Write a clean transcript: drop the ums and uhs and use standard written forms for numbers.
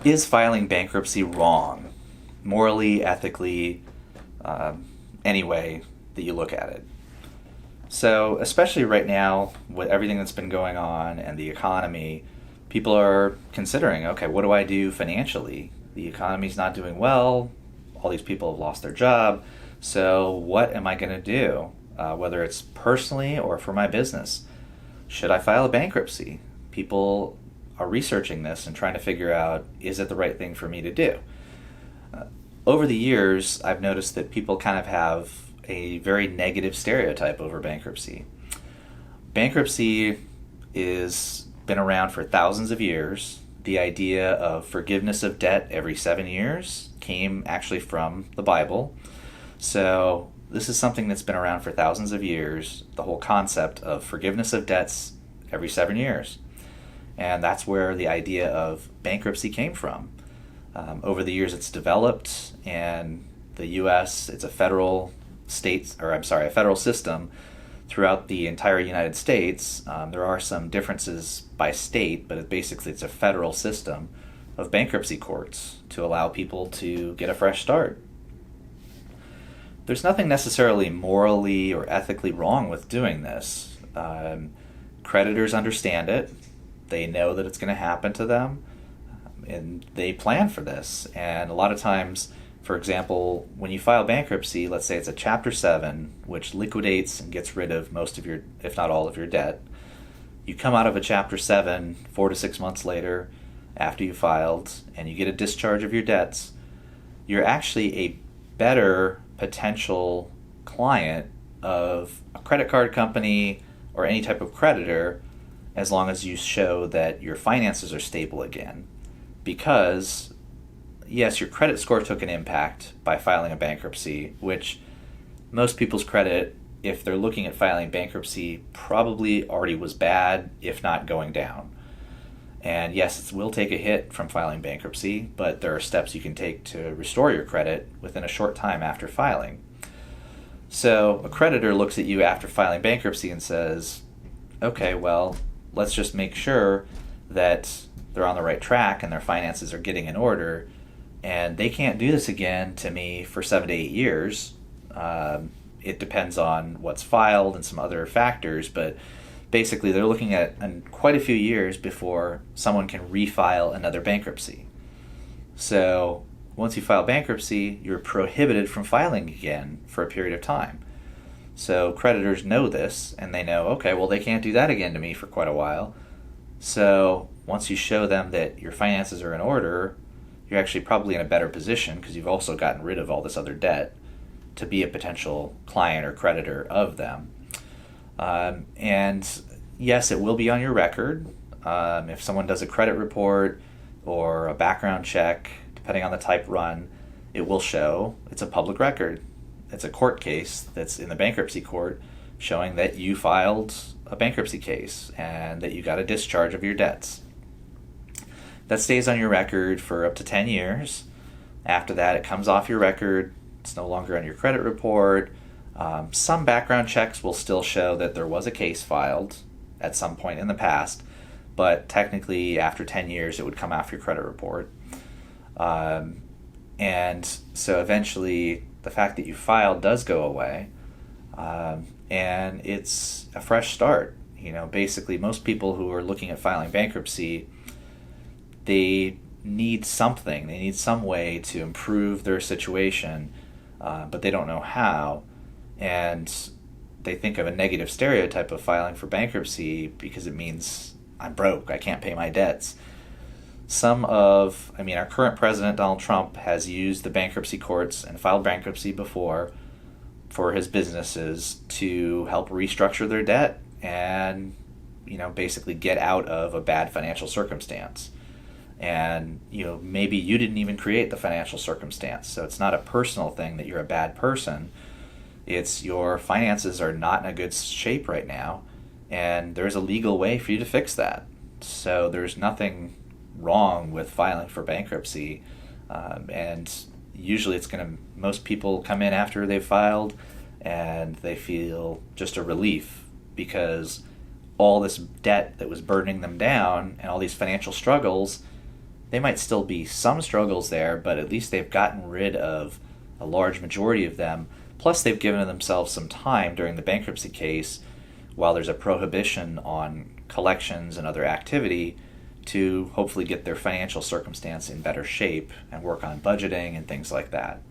is filing bankruptcy wrong? Morally, ethically, any way that you look at it. So, especially right now, with everything that's been going on and the economy, people are considering, okay, what do I do financially? The economy's not doing well. All these people have lost their job. So, what am I going to do? Whether it's personally or for my business. Should I file a bankruptcy? People are researching this and trying to figure out, is it the right thing for me to do? Over the years, I've noticed that people kind of have a very negative stereotype over bankruptcy. Bankruptcy is been around for thousands of years. The idea of forgiveness of debt every 7 years came actually from the Bible. So this is something that's been around for thousands of years, the whole concept of forgiveness of debts every 7 years. And that's where the idea of bankruptcy came from. Over the years it's developed, and the U.S., it's a federal system throughout the entire United States. There are some differences by state, but it's a federal system of bankruptcy courts to allow people to get a fresh start. There's nothing necessarily morally or ethically wrong with doing this. Creditors understand it. They know that it's going to happen to them, and they plan for this. And a lot of times, for example, when you file bankruptcy, let's say it's a Chapter 7, which liquidates and gets rid of most of your, if not all of your debt. You come out of a Chapter 7 4 to 6 months later after you filed, and you get a discharge of your debts. You're actually a better potential client of a credit card company or any type of creditor, as long as you show that your finances are stable again. Because, yes, your credit score took an impact by filing a bankruptcy, which most people's credit, if they're looking at filing bankruptcy, probably already was bad, if not going down. And yes, it will take a hit from filing bankruptcy, but there are steps you can take to restore your credit within a short time after filing. So a creditor looks at you after filing bankruptcy and says, okay, well, let's just make sure that they're on the right track and their finances are getting in order, and they can't do this again to me for 7 to 8 years. It depends on what's filed and some other factors, but basically they're looking at quite a few years before someone can refile another bankruptcy. So once you file bankruptcy, you're prohibited from filing again for a period of time. So creditors know this, and they know, okay, well, they can't do that again to me for quite a while. So once you show them that your finances are in order, you're actually probably in a better position, because you've also gotten rid of all this other debt, to be a potential client or creditor of them. And yes, it will be on your record. If someone does a credit report or a background check, depending on the type run, it will show. It's a public record. It's a court case that's in the bankruptcy court showing that you filed a bankruptcy case and that you got a discharge of your debts. That stays on your record for up to 10 years. After that, it comes off your record. It's no longer on your credit report. Some background checks will still show that there was a case filed at some point in the past, but technically after 10 years it would come off your credit report. And so eventually the fact that you filed does go away, and it's a fresh start. Basically most people who are looking at filing bankruptcy, they need something. They need some way to improve their situation, but they don't know how. And they think of a negative stereotype of filing for bankruptcy because it means I'm broke, I can't pay my debts. Our current president, Donald Trump, has used the bankruptcy courts and filed bankruptcy before for his businesses to help restructure their debt and, basically get out of a bad financial circumstance. And, maybe you didn't even create the financial circumstance. So it's not a personal thing that you're a bad person. It's your finances are not in a good shape right now, and there's a legal way for you to fix that. So there's nothing wrong with filing for bankruptcy, and usually most people come in after they've filed and they feel just a relief, because all this debt that was burdening them down and all these financial struggles They might still be some struggles there, but at least they've gotten rid of a large majority of them. Plus, they've given themselves some time during the bankruptcy case, while there's a prohibition on collections and other activity, to hopefully get their financial circumstance in better shape and work on budgeting and things like that.